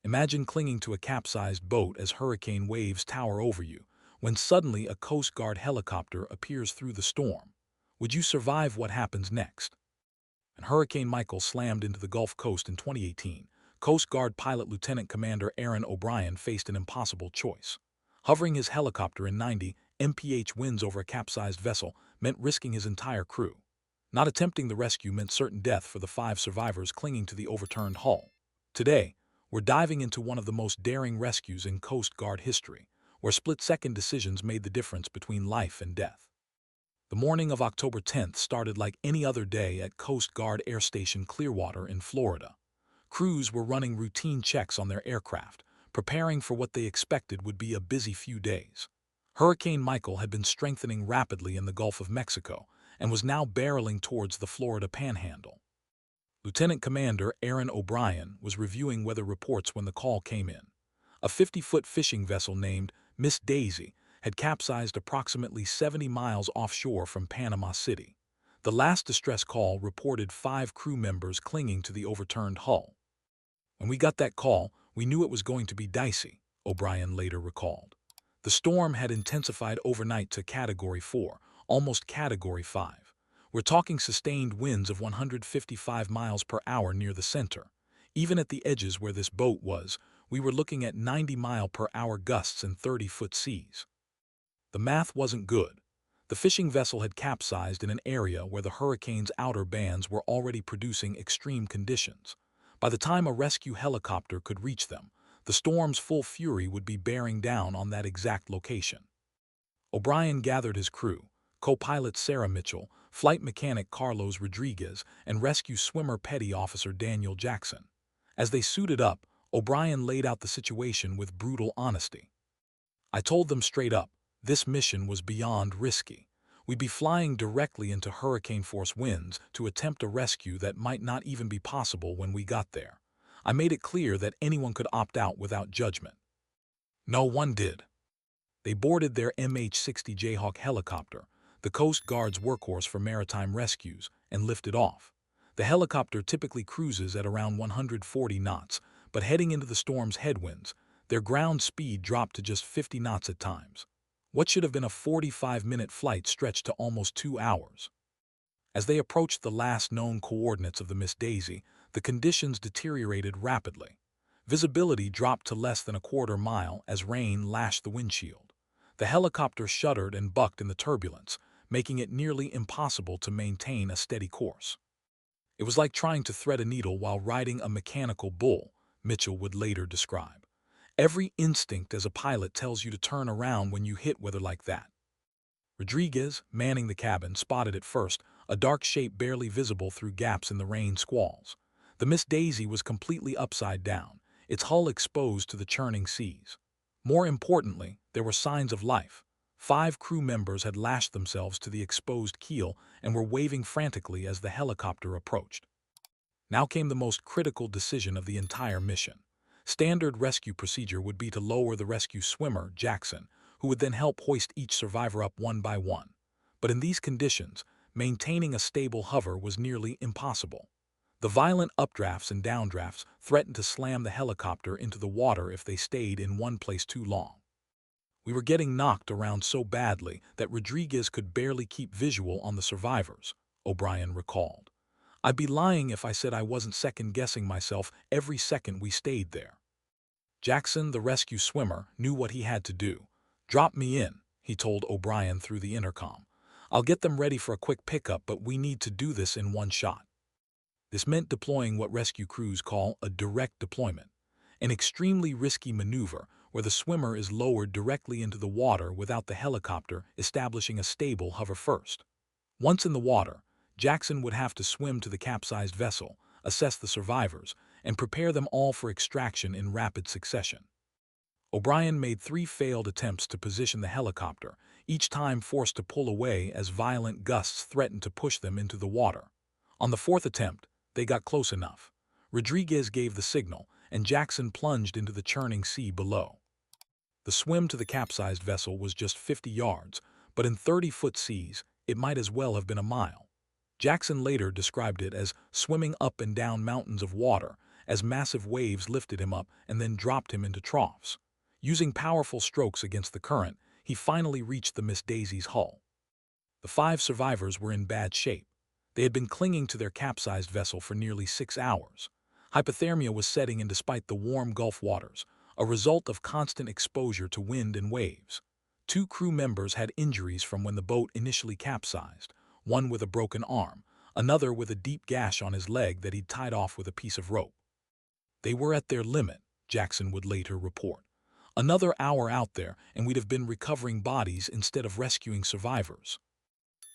Imagine clinging to a capsized boat as hurricane waves tower over you, when suddenly a Coast Guard helicopter appears through the storm. Would you survive what happens next? And Hurricane Michael slammed into the Gulf Coast in 2018. Coast Guard pilot Lieutenant Commander Aaron O'Brien faced an impossible choice. Hovering his helicopter in 90 MPH winds over a capsized vessel meant risking his entire crew. Not attempting the rescue meant certain death for the 5 survivors clinging to the overturned hull. Today, we're diving into one of the most daring rescues in Coast Guard history, where split-second decisions made the difference between life and death. The morning of October 10th started like any other day at Coast Guard Air Station Clearwater in Florida. Crews were running routine checks on their aircraft, preparing for what they expected would be a busy few days. Hurricane Michael had been strengthening rapidly in the Gulf of Mexico and was now barreling towards the Florida Panhandle. Lieutenant Commander Aaron O'Brien was reviewing weather reports when the call came in. A 50-foot fishing vessel named Miss Daisy had capsized approximately 70 miles offshore from Panama City. The last distress call reported 5 crew members clinging to the overturned hull. When we got that call, we knew it was going to be dicey, O'Brien later recalled. The storm had intensified overnight to Category 4, almost Category 5. We're talking sustained winds of 155 miles per hour near the center. Even at the edges where this boat was, we were looking at 90-mile-per-hour gusts and 30-foot seas. The math wasn't good. The fishing vessel had capsized in an area where the hurricane's outer bands were already producing extreme conditions. By the time a rescue helicopter could reach them, the storm's full fury would be bearing down on that exact location. O'Brien gathered his crew, co-pilot Sarah Mitchell, flight mechanic Carlos Rodriguez, and rescue swimmer Petty Officer Daniel Jackson. As they suited up, O'Brien laid out the situation with brutal honesty. "I told them straight up, this mission was beyond risky. We'd be flying directly into hurricane-force winds to attempt a rescue that might not even be possible when we got there. I made it clear that anyone could opt out without judgment." No one did. They boarded their MH-60 Jayhawk helicopter, the Coast Guard's workhorse for maritime rescues, and lifted off. The helicopter typically cruises at around 140 knots, but heading into the storm's headwinds, their ground speed dropped to just 50 knots at times. What should have been a 45-minute flight stretched to almost 2 hours. As they approached the last known coordinates of the Miss Daisy, the conditions deteriorated rapidly. Visibility dropped to less than a quarter mile as rain lashed the windshield. The helicopter shuddered and bucked in the turbulence, making it nearly impossible to maintain a steady course. It was like trying to thread a needle while riding a mechanical bull, Mitchell would later describe. Every instinct as a pilot tells you to turn around when you hit weather like that. Rodriguez, manning the cabin, spotted at first a dark shape barely visible through gaps in the rain squalls. The Miss Daisy was completely upside down, its hull exposed to the churning seas. More importantly, there were signs of life. 5 crew members had lashed themselves to the exposed keel and were waving frantically as the helicopter approached. Now came the most critical decision of the entire mission. Standard rescue procedure would be to lower the rescue swimmer, Jackson, who would then help hoist each survivor up one by one. But in these conditions, maintaining a stable hover was nearly impossible. The violent updrafts and downdrafts threatened to slam the helicopter into the water if they stayed in one place too long. We were getting knocked around so badly that Rodriguez could barely keep visual on the survivors, O'Brien recalled. "I'd be lying if I said I wasn't second-guessing myself every second we stayed there." Jackson, the rescue swimmer, knew what he had to do. "Drop me in," he told O'Brien through the intercom. "I'll get them ready for a quick pickup, but we need to do this in one shot." This meant deploying what rescue crews call a direct deployment, an extremely risky maneuver where the swimmer is lowered directly into the water without the helicopter establishing a stable hover first. Once in the water, Jackson would have to swim to the capsized vessel, assess the survivors, and prepare them all for extraction in rapid succession. O'Brien made 3 failed attempts to position the helicopter, each time forced to pull away as violent gusts threatened to push them into the water. On the 4th attempt, they got close enough. Rodriguez gave the signal, and Jackson plunged into the churning sea below. The swim to the capsized vessel was just 50 yards, but in 30-foot seas, it might as well have been a mile. Jackson later described it as swimming up and down mountains of water as massive waves lifted him up and then dropped him into troughs. Using powerful strokes against the current, he finally reached the Miss Daisy's hull. The 5 survivors were in bad shape. They had been clinging to their capsized vessel for nearly 6 hours. Hypothermia was setting in despite the warm Gulf waters, a result of constant exposure to wind and waves. 2 crew members had injuries from when the boat initially capsized, one with a broken arm, another with a deep gash on his leg that he'd tied off with a piece of rope. They were at their limit, Jackson would later report. Another hour out there and we'd have been recovering bodies instead of rescuing survivors.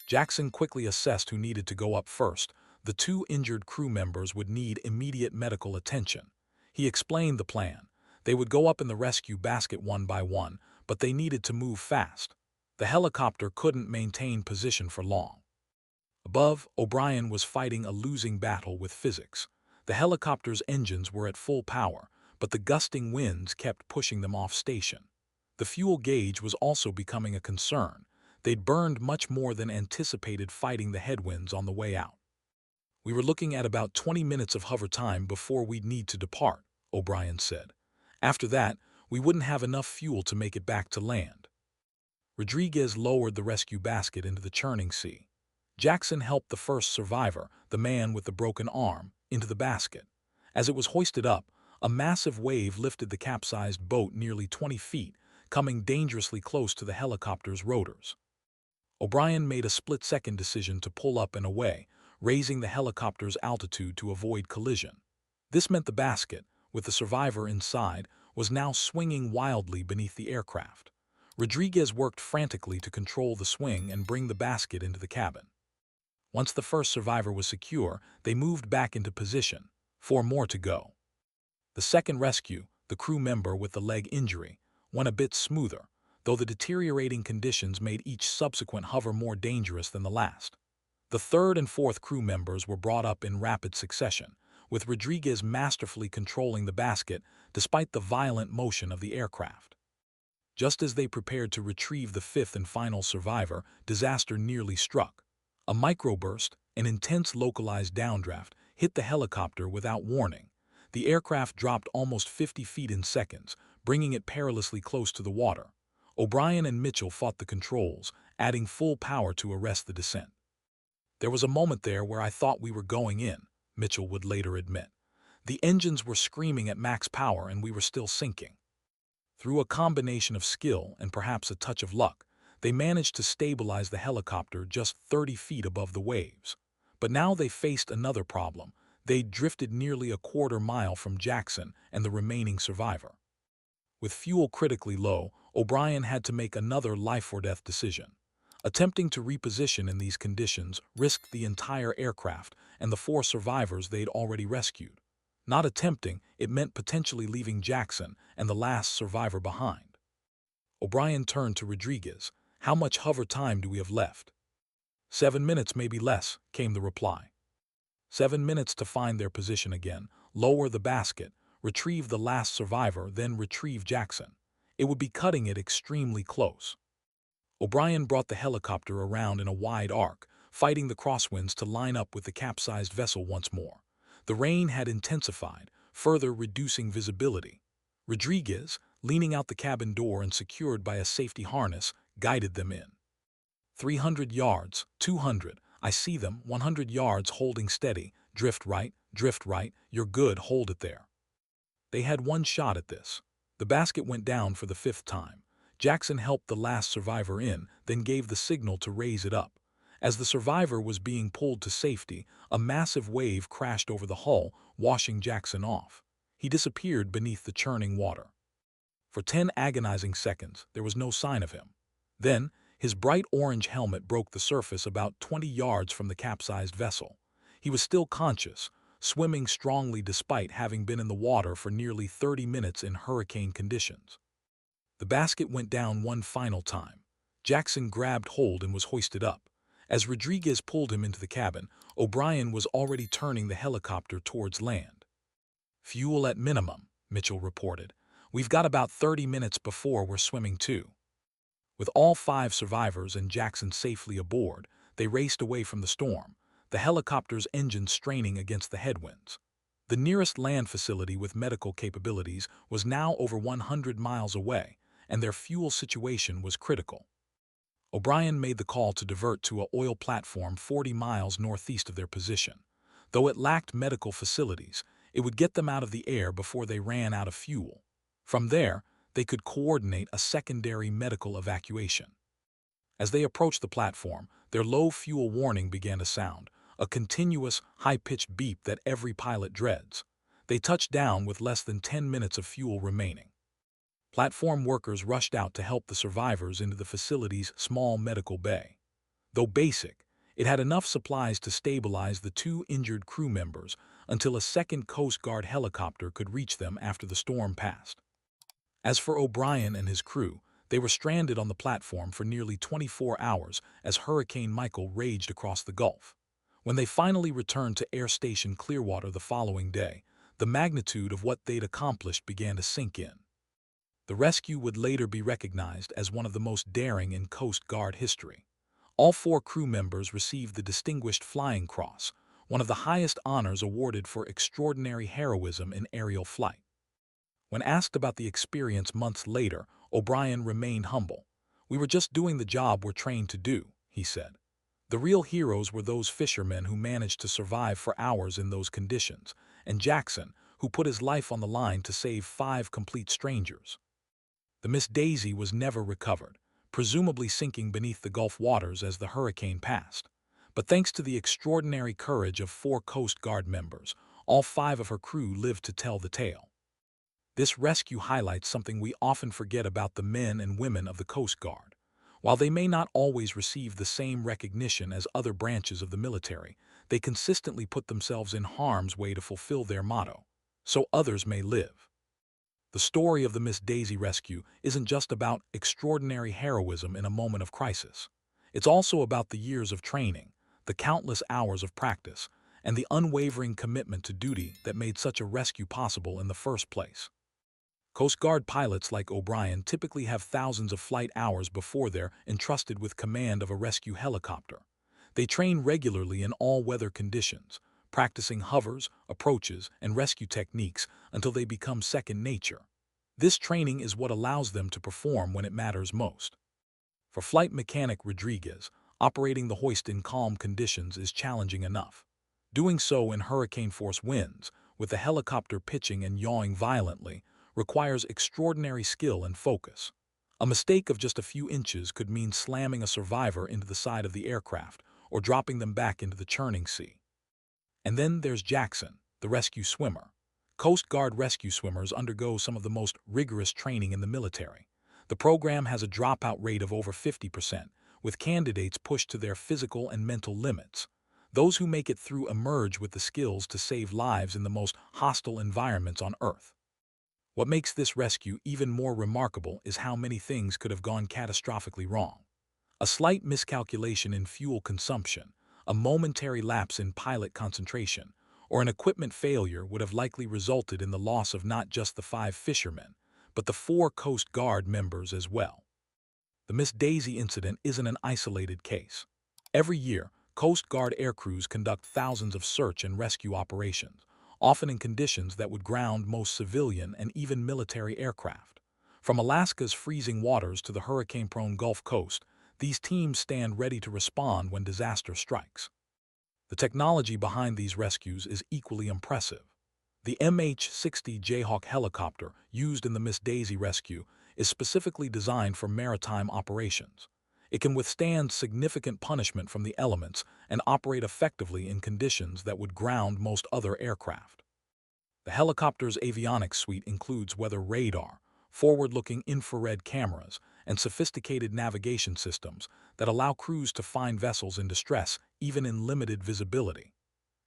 Jackson quickly assessed who needed to go up first. The 2 injured crew members would need immediate medical attention. He explained the plan. They would go up in the rescue basket one by one, but they needed to move fast. The helicopter couldn't maintain position for long. Above, O'Brien was fighting a losing battle with physics. The helicopter's engines were at full power, but the gusting winds kept pushing them off station. The fuel gauge was also becoming a concern. They'd burned much more than anticipated fighting the headwinds on the way out. We were looking at about 20 minutes of hover time before we'd need to depart, O'Brien said. After that, we wouldn't have enough fuel to make it back to land. Rodriguez lowered the rescue basket into the churning sea. Jackson helped the first survivor, the man with the broken arm, into the basket. As it was hoisted up, a massive wave lifted the capsized boat nearly 20 feet, coming dangerously close to the helicopter's rotors. O'Brien made a split-second decision to pull up and away, raising the helicopter's altitude to avoid collision. This meant the basket, with the survivor inside, was now swinging wildly beneath the aircraft. Rodriguez worked frantically to control the swing and bring the basket into the cabin. Once the first survivor was secure, they moved back into position. 4 more to go. The second rescue, the crew member with the leg injury, went a bit smoother, though the deteriorating conditions made each subsequent hover more dangerous than the last. The third and fourth crew members were brought up in rapid succession, with Rodriguez masterfully controlling the basket despite the violent motion of the aircraft. Just as they prepared to retrieve the 5th and final survivor, disaster nearly struck. A microburst, an intense localized downdraft, hit the helicopter without warning. The aircraft dropped almost 50 feet in seconds, bringing it perilously close to the water. O'Brien and Mitchell fought the controls, adding full power to arrest the descent. There was a moment there where I thought we were going in, Mitchell would later admit. The engines were screaming at max power and we were still sinking. Through a combination of skill and perhaps a touch of luck, they managed to stabilize the helicopter just 30 feet above the waves. But now they faced another problem. They'd drifted nearly a quarter mile from Jackson and the remaining survivor. With fuel critically low, O'Brien had to make another life-or-death decision. Attempting to reposition in these conditions risked the entire aircraft and the 4 survivors they'd already rescued. Not attempting, it meant potentially leaving Jackson and the last survivor behind. O'Brien turned to Rodriguez. How much hover time do we have left? 7 minutes, maybe less, came the reply. 7 minutes to find their position again, lower the basket, retrieve the last survivor, then retrieve Jackson. It would be cutting it extremely close. O'Brien brought the helicopter around in a wide arc, fighting the crosswinds to line up with the capsized vessel once more. The rain had intensified, further reducing visibility. Rodriguez, leaning out the cabin door and secured by a safety harness, guided them in. 300 yards, 200, I see them, 100 yards holding steady, drift right, you're good, hold it there. They had one shot at this. The basket went down for the 5th time. Jackson helped the last survivor in, then gave the signal to raise it up. As the survivor was being pulled to safety, a massive wave crashed over the hull, washing Jackson off. He disappeared beneath the churning water. For 10 agonizing seconds, there was no sign of him. Then, his bright orange helmet broke the surface about 20 yards from the capsized vessel. He was still conscious, swimming strongly despite having been in the water for nearly 30 minutes in hurricane conditions. The basket went down one final time. Jackson grabbed hold and was hoisted up. As Rodriguez pulled him into the cabin, O'Brien was already turning the helicopter towards land. Fuel at minimum, Mitchell reported. We've got about 30 minutes before we're swimming too. With all 5 survivors and Jackson safely aboard, they raced away from the storm, the helicopter's engine straining against the headwinds. The The nearest land facility with medical capabilities was now over 100 miles away, and their fuel situation was critical. O'Brien made the call to divert to an oil platform 40 miles northeast of their position. Though it lacked medical facilities, it would get them out of the air before they ran out of fuel. From there, they could coordinate a secondary medical evacuation. As they approached the platform, their low fuel warning began to sound, a continuous, high-pitched beep that every pilot dreads. They touched down with less than 10 minutes of fuel remaining. Platform workers rushed out to help the survivors into the facility's small medical bay. Though basic, it had enough supplies to stabilize the two injured crew members until a second Coast Guard helicopter could reach them after the storm passed. As for O'Brien and his crew, they were stranded on the platform for nearly 24 hours as Hurricane Michael raged across the Gulf. When they finally returned to Air Station Clearwater the following day, the magnitude of what they'd accomplished began to sink in. The rescue would later be recognized as one of the most daring in Coast Guard history. All 4 crew members received the Distinguished Flying Cross, one of the highest honors awarded for extraordinary heroism in aerial flight. When asked about the experience months later, O'Brien remained humble. "We were just doing the job we're trained to do," he said. The real heroes were those fishermen who managed to survive for hours in those conditions, and Jackson, who put his life on the line to save 5 complete strangers. The Miss Daisy was never recovered, presumably sinking beneath the Gulf waters as the hurricane passed. But thanks to the extraordinary courage of 4 Coast Guard members, all 5 of her crew lived to tell the tale. This rescue highlights something we often forget about the men and women of the Coast Guard. While they may not always receive the same recognition as other branches of the military, they consistently put themselves in harm's way to fulfill their motto, "So others may live." The story of the Miss Daisy rescue isn't just about extraordinary heroism in a moment of crisis. It's also about the years of training, the countless hours of practice, and the unwavering commitment to duty that made such a rescue possible in the first place. Coast Guard pilots like O'Brien typically have thousands of flight hours before they're entrusted with command of a rescue helicopter. They train regularly in all-weather conditions, practicing hovers, approaches, and rescue techniques until they become second nature. This training is what allows them to perform when it matters most. For flight mechanic Rodriguez, operating the hoist in calm conditions is challenging enough. Doing so in hurricane-force winds, with the helicopter pitching and yawing violently, requires extraordinary skill and focus. A mistake of just a few inches could mean slamming a survivor into the side of the aircraft or dropping them back into the churning sea. And then there's Jackson, the rescue swimmer. Coast Guard rescue swimmers undergo some of the most rigorous training in the military. The program has a dropout rate of over 50%, with candidates pushed to their physical and mental limits. Those who make it through emerge with the skills to save lives in the most hostile environments on Earth. What makes this rescue even more remarkable is how many things could have gone catastrophically wrong. A slight miscalculation in fuel consumption, a momentary lapse in pilot concentration, or an equipment failure would have likely resulted in the loss of not just the 5 fishermen, but the 4 Coast Guard members as well. The Miss Daisy incident isn't an isolated case. Every year, Coast Guard aircrews conduct thousands of search and rescue operations, often in conditions that would ground most civilian and even military aircraft. From Alaska's freezing waters to the hurricane-prone Gulf Coast, these teams stand ready to respond when disaster strikes. The technology behind these rescues is equally impressive. The MH-60 Jayhawk helicopter used in the Miss Daisy rescue is specifically designed for maritime operations. It can withstand significant punishment from the elements and operate effectively in conditions that would ground most other aircraft. The helicopter's avionics suite includes weather radar, forward-looking infrared cameras, and sophisticated navigation systems that allow crews to find vessels in distress even in limited visibility.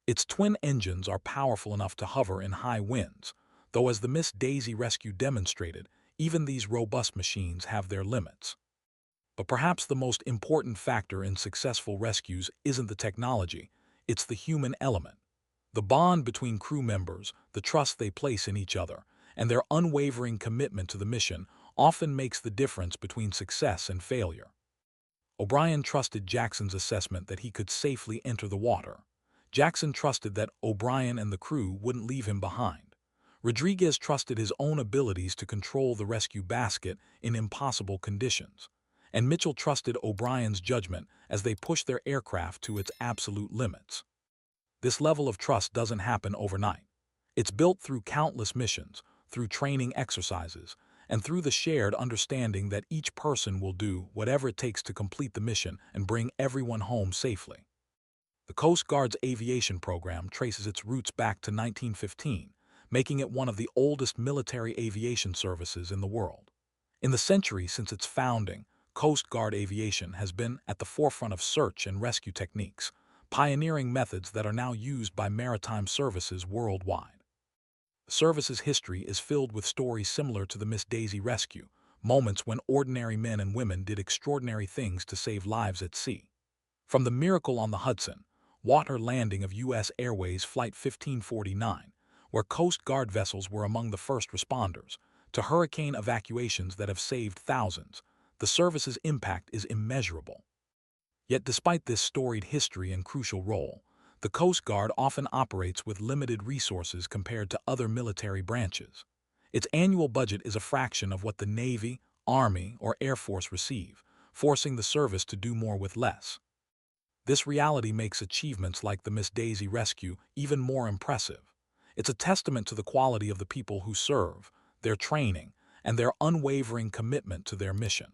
Its twin engines are powerful enough to hover in high winds, though as the Miss Daisy rescue demonstrated, even these robust machines have their limits. But perhaps the most important factor in successful rescues isn't the technology, it's the human element. The bond between crew members, the trust they place in each other, and their unwavering commitment to the mission often makes the difference between success and failure. O'Brien trusted Jackson's assessment that he could safely enter the water. Jackson trusted that O'Brien and the crew wouldn't leave him behind. Rodriguez trusted his own abilities to control the rescue basket in impossible conditions. And Mitchell trusted O'Brien's judgment as they pushed their aircraft to its absolute limits. This level of trust doesn't happen overnight. It's built through countless missions, through training exercises, and through the shared understanding that each person will do whatever it takes to complete the mission and bring everyone home safely. The Coast Guard's aviation program traces its roots back to 1915, making it one of the oldest military aviation services in the world. In the century since its founding, Coast Guard aviation has been at the forefront of search and rescue techniques, pioneering methods that are now used by maritime services worldwide. The service's history is filled with stories similar to the Miss Daisy rescue, moments when ordinary men and women did extraordinary things to save lives at sea. From the miracle on the Hudson, water landing of U.S. Airways Flight 1549, where Coast Guard vessels were among the first responders, to hurricane evacuations that have saved thousands, the service's impact is immeasurable. Yet despite this storied history and crucial role, the Coast Guard often operates with limited resources compared to other military branches. Its annual budget is a fraction of what the Navy, Army, or Air Force receive, forcing the service to do more with less. This reality makes achievements like the Miss Daisy rescue even more impressive. It's a testament to the quality of the people who serve, their training, and their unwavering commitment to their mission.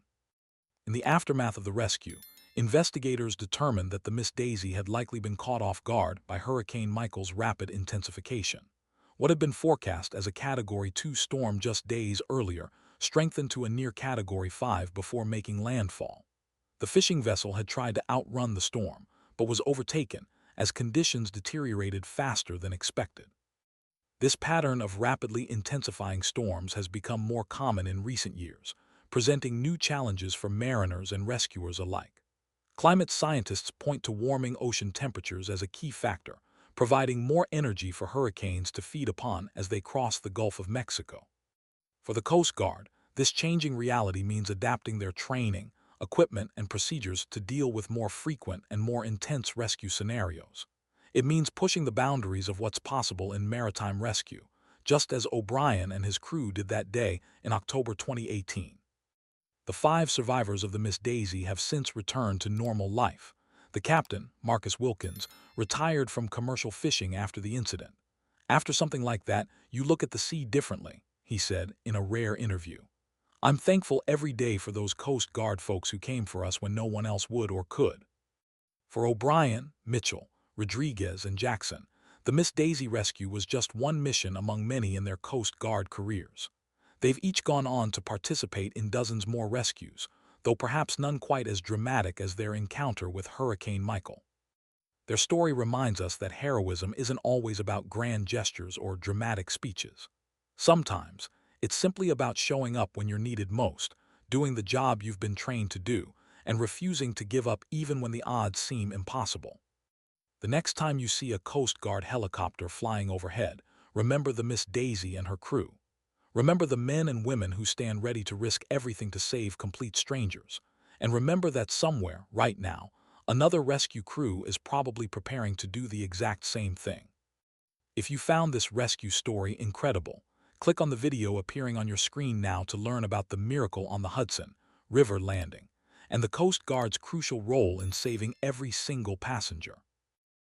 In the aftermath of the rescue, investigators determined that the Miss Daisy had likely been caught off guard by Hurricane Michael's rapid intensification. What had been forecast as a Category 2 storm just days earlier strengthened to a near Category 5 before making landfall. The fishing vessel had tried to outrun the storm, but was overtaken as conditions deteriorated faster than expected. This pattern of rapidly intensifying storms has become more common in recent years, presenting new challenges for mariners and rescuers alike. Climate scientists point to warming ocean temperatures as a key factor, providing more energy for hurricanes to feed upon as they cross the Gulf of Mexico. For the Coast Guard, this changing reality means adapting their training, equipment, and procedures to deal with more frequent and more intense rescue scenarios. It means pushing the boundaries of what's possible in maritime rescue, just as O'Brien and his crew did that day in October 2018. The 5 survivors of the Miss Daisy have since returned to normal life. The captain, Marcus Wilkins, retired from commercial fishing after the incident. "After something like that, you look at the sea differently," he said in a rare interview. "I'm thankful every day for those Coast Guard folks who came for us when no one else would or could." For O'Brien, Mitchell, Rodriguez, and Jackson, the Miss Daisy rescue was just one mission among many in their Coast Guard careers. They've each gone on to participate in dozens more rescues, though perhaps none quite as dramatic as their encounter with Hurricane Michael. Their story reminds us that heroism isn't always about grand gestures or dramatic speeches. Sometimes, it's simply about showing up when you're needed most, doing the job you've been trained to do, and refusing to give up even when the odds seem impossible. The next time you see a Coast Guard helicopter flying overhead, remember the Miss Daisy and her crew. Remember the men and women who stand ready to risk everything to save complete strangers. And remember that somewhere, right now, another rescue crew is probably preparing to do the exact same thing. If you found this rescue story incredible, click on the video appearing on your screen now to learn about the miracle on the Hudson River landing and the Coast Guard's crucial role in saving every single passenger.